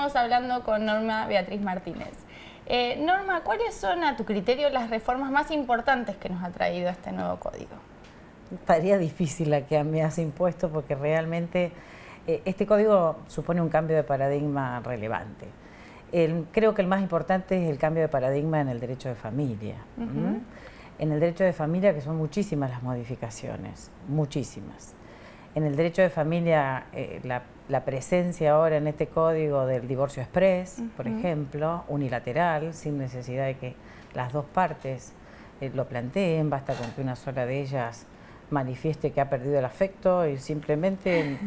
Estamos hablando con Norma Beatriz Martínez. Norma, ¿cuáles son a tu criterio las reformas más importantes que nos ha traído este nuevo código? Tarea difícil la que me has impuesto porque realmente este código supone un cambio de paradigma relevante. Creo que el más importante es el cambio de paradigma en el derecho de familia. En el derecho de familia, que son muchísimas las modificaciones, muchísimas. En el derecho de familia, la presencia ahora en este código del divorcio express, por ejemplo, unilateral, sin necesidad de que las dos partes lo planteen, basta con que una sola de ellas manifieste que ha perdido el afecto y simplemente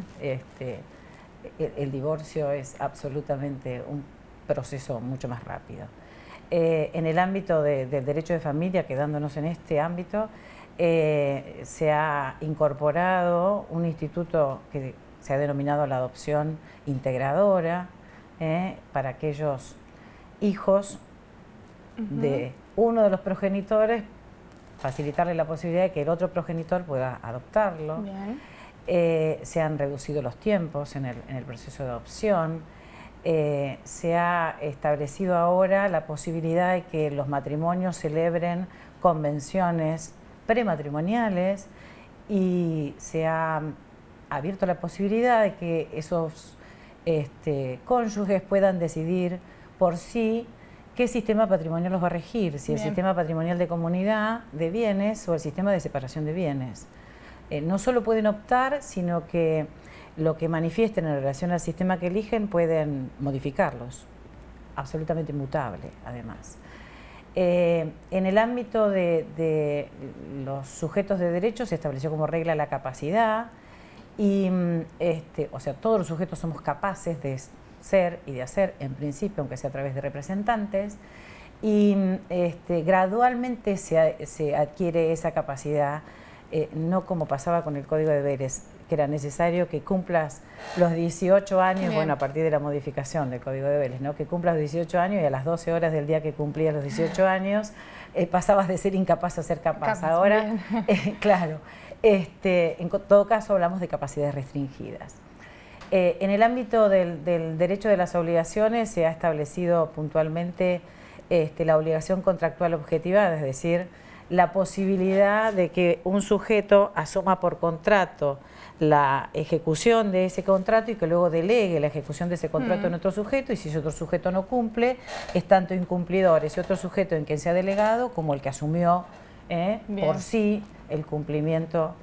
el divorcio es absolutamente un proceso mucho más rápido. En el ámbito del derecho de familia, quedándonos en este ámbito, se ha incorporado un instituto que se ha denominado la adopción integradora para aquellos hijos de uno de los progenitores, facilitarle la posibilidad de que el otro progenitor pueda adoptarlo. Se han reducido los tiempos en el proceso de adopción. Se ha establecido ahora la posibilidad de que los matrimonios celebren convenciones prematrimoniales y se ha abierto la posibilidad de que esos cónyuges puedan decidir por sí qué sistema patrimonial los va a regir, si el sistema patrimonial de comunidad de bienes o el sistema de separación de bienes. No solo pueden optar, sino que lo que manifiesten en relación al sistema que eligen pueden modificarlos, absolutamente inmutable además. En el ámbito de los sujetos de derecho se estableció como regla la capacidad y, o sea, todos los sujetos somos capaces de ser y de hacer, en principio, aunque sea a través de representantes, y gradualmente se adquiere esa capacidad, no como pasaba con el Código de Deberes, que era necesario que cumplas los 18 años, bueno, a partir de la modificación del Código de Deberes, ¿no? Que cumplas los 18 años y a las 12 horas del día que cumplías los 18 años, pasabas de ser incapaz a ser capaz. Ahora, claro, en todo caso hablamos de capacidades restringidas. En el ámbito del derecho de las obligaciones se ha establecido puntualmente la obligación contractual objetiva, es decir, la posibilidad de que un sujeto asuma por contrato la ejecución de ese contrato y que luego delegue la ejecución de ese contrato en otro sujeto, y si ese otro sujeto no cumple, es tanto incumplidor ese otro sujeto en quien se ha delegado como el que asumió por sí el cumplimiento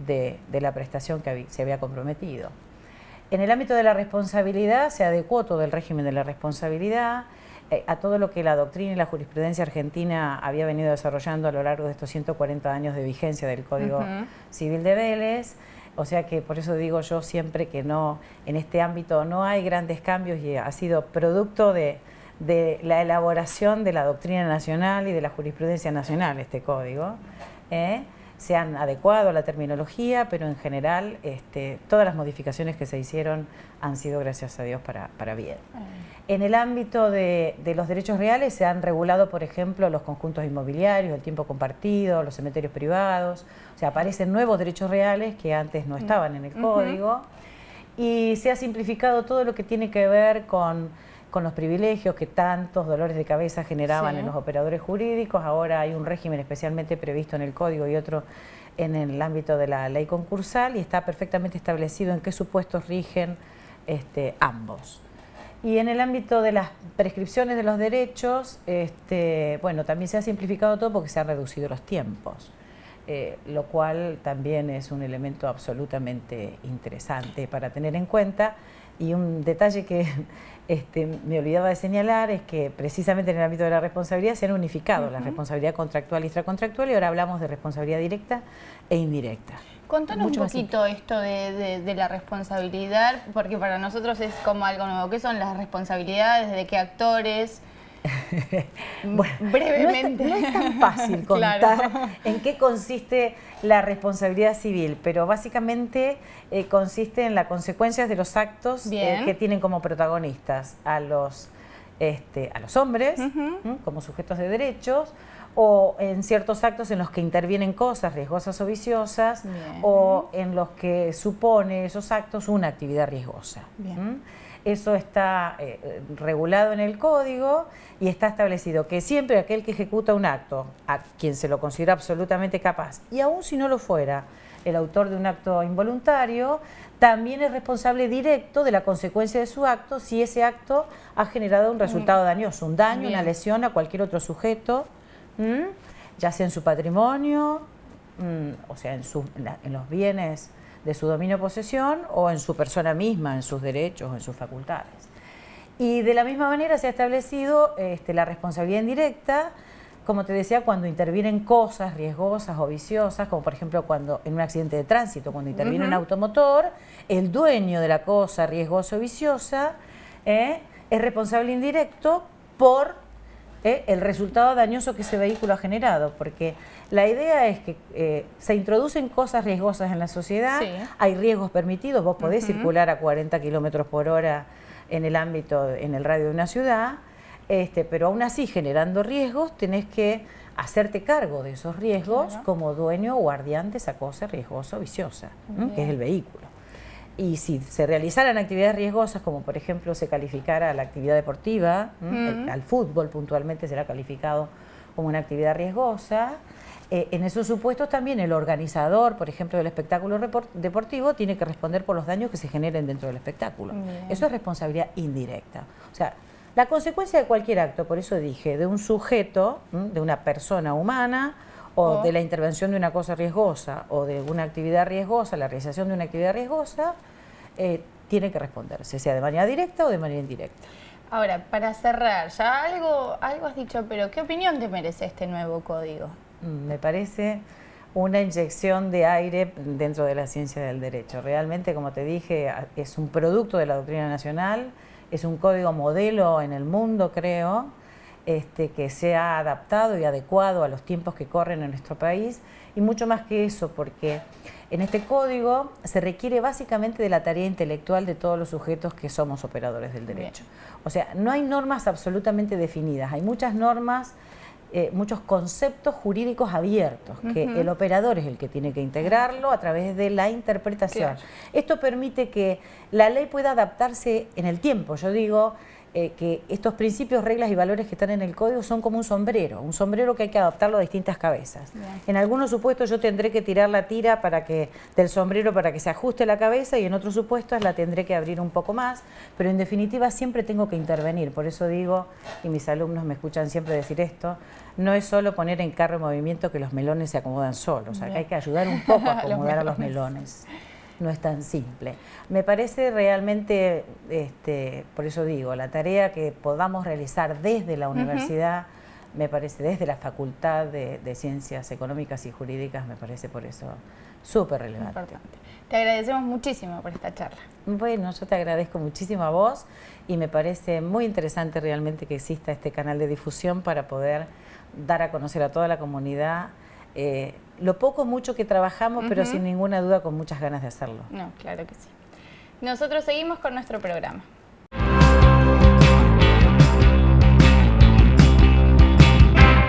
de la prestación que se había comprometido. En el ámbito de la responsabilidad se adecuó todo el régimen de la responsabilidad a todo lo que la doctrina y la jurisprudencia argentina había venido desarrollando a lo largo de estos 140 años de vigencia del Código Civil de Vélez. O sea que por eso digo yo siempre que no, en este ámbito no hay grandes cambios y ha sido producto de la elaboración de la doctrina nacional y de la jurisprudencia nacional este código. Se han adecuado a la terminología, pero en general todas las modificaciones que se hicieron han sido, gracias a Dios, para bien. En el ámbito de los derechos reales se han regulado, por ejemplo, los conjuntos inmobiliarios, el tiempo compartido, los cementerios privados. O sea, aparecen nuevos derechos reales que antes no estaban en el código. Y se ha simplificado todo lo que tiene que ver con los privilegios que tantos dolores de cabeza generaban en los operadores jurídicos. Ahora hay un régimen especialmente previsto en el código y otro en el ámbito de la ley concursal, y está perfectamente establecido en qué supuestos rigen ambos. Y en el ámbito de las prescripciones de los derechos, bueno, también se ha simplificado todo porque se han reducido los tiempos, lo cual también es un elemento absolutamente interesante para tener en cuenta. Y un detalle que me olvidaba de señalar es que precisamente en el ámbito de la responsabilidad se han unificado la responsabilidad contractual y extracontractual, y ahora hablamos de responsabilidad directa e indirecta. Contanos un poquito esto de la responsabilidad, porque para nosotros es como algo nuevo. ¿Qué son las responsabilidades? ¿De qué actores? Bueno, brevemente. No es tan fácil contar en qué consiste la responsabilidad civil, pero básicamente consiste en las consecuencias de los actos que tienen como protagonistas a los hombres como sujetos de derechos, o en ciertos actos en los que intervienen cosas riesgosas o viciosas, o en los que supone esos actos una actividad riesgosa. Eso está regulado en el código y está establecido que siempre aquel que ejecuta un acto, a quien se lo considera absolutamente capaz, y aun si no lo fuera el autor de un acto involuntario, también es responsable directo de la consecuencia de su acto si ese acto ha generado un resultado dañoso, un daño, Bien. una lesión a cualquier otro sujeto, ya sea en su patrimonio, o sea, en los bienes de su dominio o posesión, o en su persona misma, en sus derechos, en sus facultades. Y de la misma manera se ha establecido la responsabilidad indirecta, como te decía, cuando intervienen cosas riesgosas o viciosas, como por ejemplo cuando en un accidente de tránsito, cuando interviene un automotor, el dueño de la cosa riesgosa o viciosa es responsable indirecto por el resultado dañoso que ese vehículo ha generado, porque la idea es que se introducen cosas riesgosas en la sociedad, Sí. hay riesgos permitidos, vos podés circular a 40 kilómetros por hora en el ámbito, en el radio de una ciudad, pero aún así generando riesgos tenés que hacerte cargo de esos riesgos como dueño o guardián de esa cosa riesgosa o viciosa, que es el vehículo. Y si se realizaran actividades riesgosas, como por ejemplo se calificara la actividad deportiva, al fútbol puntualmente será calificado como una actividad riesgosa, en esos supuestos también el organizador, por ejemplo, del espectáculo deportivo, tiene que responder por los daños que se generen dentro del espectáculo. Bien. Eso es responsabilidad indirecta. O sea, la consecuencia de cualquier acto, por eso dije, de un sujeto, de una persona humana, o de la intervención de una cosa riesgosa, o de una actividad riesgosa, la realización de una actividad riesgosa, tiene que responderse, sea de manera directa o de manera indirecta. Ahora, para cerrar, ya algo has dicho, pero ¿qué opinión te merece este nuevo código? Me parece una inyección de aire dentro de la ciencia del derecho. Realmente, como te dije, es un producto de la doctrina nacional, es un código modelo en el mundo, creo, que se ha adaptado y adecuado a los tiempos que corren en nuestro país, y mucho más que eso, porque en este código se requiere básicamente de la tarea intelectual de todos los sujetos que somos operadores del derecho. Bien. O sea, no hay normas absolutamente definidas, hay muchas normas, muchos conceptos jurídicos abiertos, que el operador es el que tiene que integrarlo a través de la interpretación. Claro. Esto permite que la ley pueda adaptarse en el tiempo. Yo digo que estos principios, reglas y valores que están en el código son como un sombrero que hay que adaptarlo a distintas cabezas. Bien. En algunos supuestos yo tendré que tirar la tira del sombrero para que se ajuste la cabeza, y en otros supuestos la tendré que abrir un poco más, pero en definitiva siempre tengo que intervenir. Por eso digo, y mis alumnos me escuchan siempre decir esto, no es solo poner en carro en movimiento que los melones se acomodan solos, o sea, que hay que ayudar un poco a acomodar a los melones. No es tan simple. Me parece realmente, por eso digo, la tarea que podamos realizar desde la universidad, me parece, desde la Facultad de Ciencias Económicas y Jurídicas, me parece por eso súper relevante. Importante. Te agradecemos muchísimo por esta charla. Bueno, yo te agradezco muchísimo a vos, y me parece muy interesante realmente que exista este canal de difusión para poder dar a conocer a toda la comunidad lo poco o mucho que trabajamos, pero sin ninguna duda con muchas ganas de hacerlo. No, claro que sí. Nosotros seguimos con nuestro programa.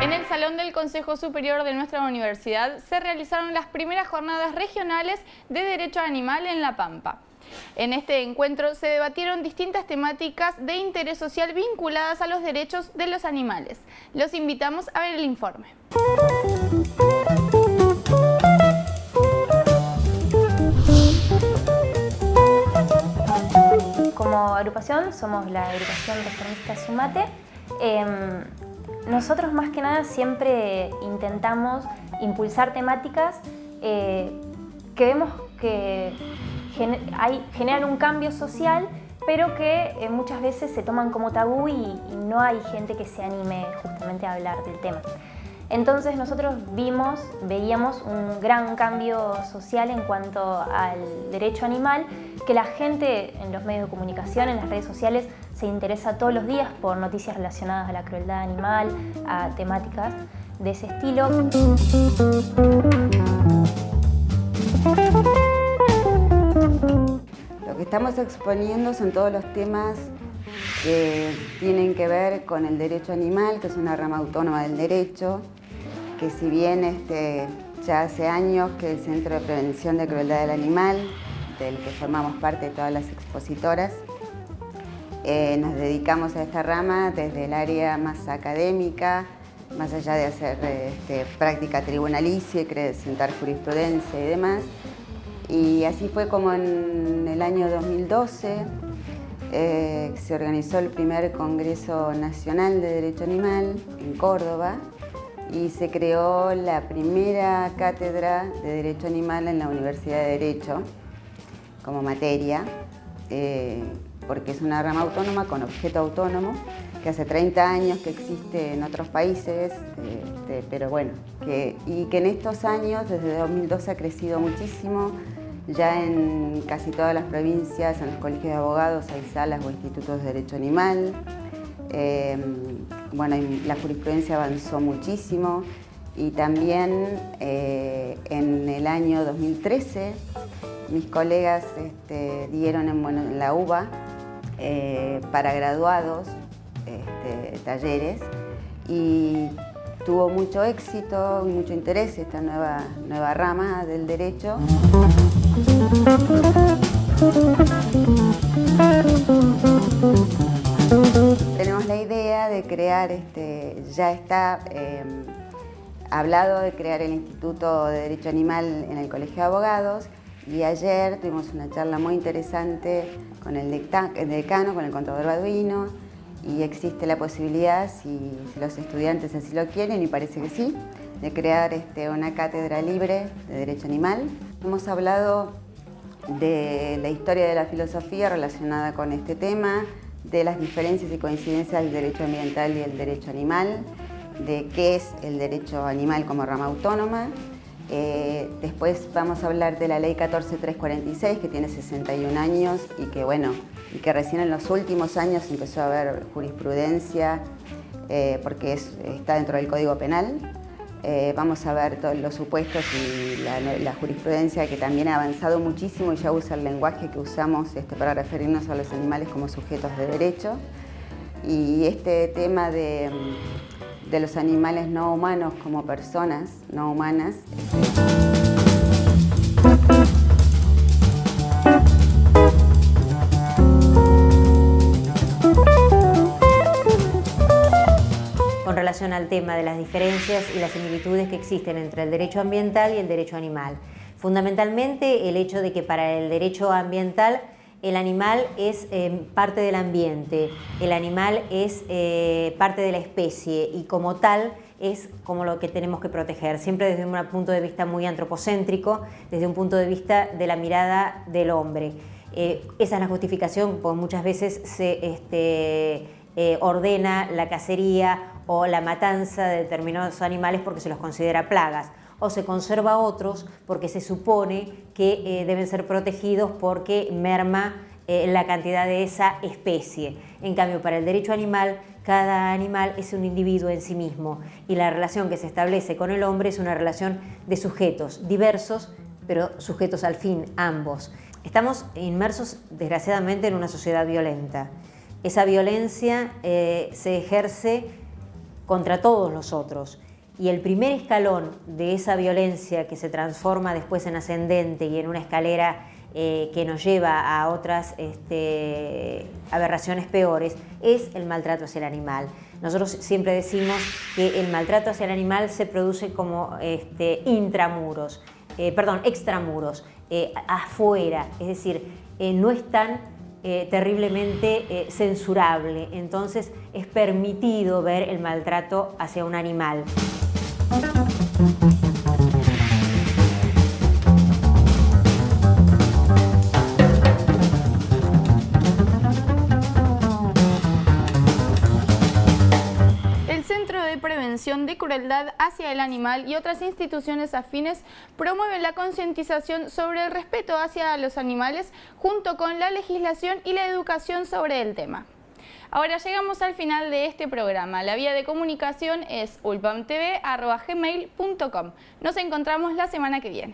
En el Salón del Consejo Superior de nuestra universidad se realizaron las primeras jornadas regionales de Derecho Animal en La Pampa. En este encuentro se debatieron distintas temáticas de interés social vinculadas a los derechos de los animales. Los invitamos a ver el informe. Como agrupación somos la agrupación reformista Sumate. Nosotros más que nada siempre intentamos impulsar temáticas que vemos que generan un cambio social, pero que muchas veces se toman como tabú y no hay gente que se anime justamente a hablar del tema. Entonces nosotros veíamos un gran cambio social en cuanto al derecho animal, que la gente en los medios de comunicación, en las redes sociales, se interesa todos los días por noticias relacionadas a la crueldad animal, a temáticas de ese estilo. Lo que estamos exponiendo son todos los temas que tienen que ver con el derecho animal, que es una rama autónoma del derecho, que si bien ya hace años que el Centro de Prevención de Crueldad del Animal, del que formamos parte de todas las expositoras, Nos dedicamos a esta rama desde el área más académica, más allá de hacer práctica tribunalicia, presentar jurisprudencia y demás. Y así fue como en el año 2012 se organizó el primer Congreso Nacional de Derecho Animal en Córdoba y se creó la primera cátedra de Derecho Animal en la Universidad de Derecho como materia, porque es una rama autónoma con objeto autónomo, que hace 30 años que existe en otros países, pero bueno, y que en estos años, desde 2012, ha crecido muchísimo. Ya en casi todas las provincias, en los colegios de abogados, hay salas o institutos de derecho animal. Bueno, la jurisprudencia avanzó muchísimo y también en el año 2013 mis colegas dieron en la UBA para graduados talleres y tuvo mucho éxito y mucho interés esta nueva rama del derecho. Tenemos la idea de crear, ya está hablado de crear el Instituto de Derecho Animal en el Colegio de Abogados y ayer tuvimos una charla muy interesante con el decano, con el contador Baduino, y existe la posibilidad, si los estudiantes así lo quieren, y parece que sí, de crear una cátedra libre de Derecho Animal. Hemos hablado de la historia de la filosofía relacionada con este tema, de las diferencias y coincidencias del derecho ambiental y el derecho animal, de qué es el derecho animal como rama autónoma. Después vamos a hablar de la Ley 14346, que tiene 61 años y que, bueno, y que recién en los últimos años empezó a haber jurisprudencia porque está dentro del Código Penal. Vamos a ver todos los supuestos y la jurisprudencia, que también ha avanzado muchísimo y ya usa el lenguaje que usamos para referirnos a los animales como sujetos de derecho. Y este tema de los animales no humanos como personas no humanas. Con relación al tema de las diferencias y las similitudes que existen entre el derecho ambiental y el derecho animal. Fundamentalmente el hecho de que para el derecho ambiental el animal es parte del ambiente, el animal es parte de la especie y como tal es como lo que tenemos que proteger, siempre desde un punto de vista muy antropocéntrico, desde un punto de vista de la mirada del hombre. Esa es la justificación, porque muchas veces se ordena la cacería o la matanza de determinados animales porque se los considera plagas, o se conserva otros porque se supone que deben ser protegidos porque merma la cantidad de esa especie. En cambio, para el derecho animal, cada animal es un individuo en sí mismo y la relación que se establece con el hombre es una relación de sujetos diversos, pero sujetos al fin, ambos. Estamos inmersos, desgraciadamente, en una sociedad violenta. Esa violencia se ejerce contra todos los otros. Y el primer escalón de esa violencia que se transforma después en ascendente y en una escalera que nos lleva a otras aberraciones peores es el maltrato hacia el animal. Nosotros siempre decimos que el maltrato hacia el animal se produce como extramuros, afuera, es decir, no es tan terriblemente censurable, entonces es permitido ver el maltrato hacia un animal. El Centro de Prevención de Crueldad hacia el Animal y otras instituciones afines promueven la concientización sobre el respeto hacia los animales junto con la legislación y la educación sobre el tema. Ahora llegamos al final de este programa. La vía de comunicación es ulpamtv@gmail.com. Nos encontramos la semana que viene.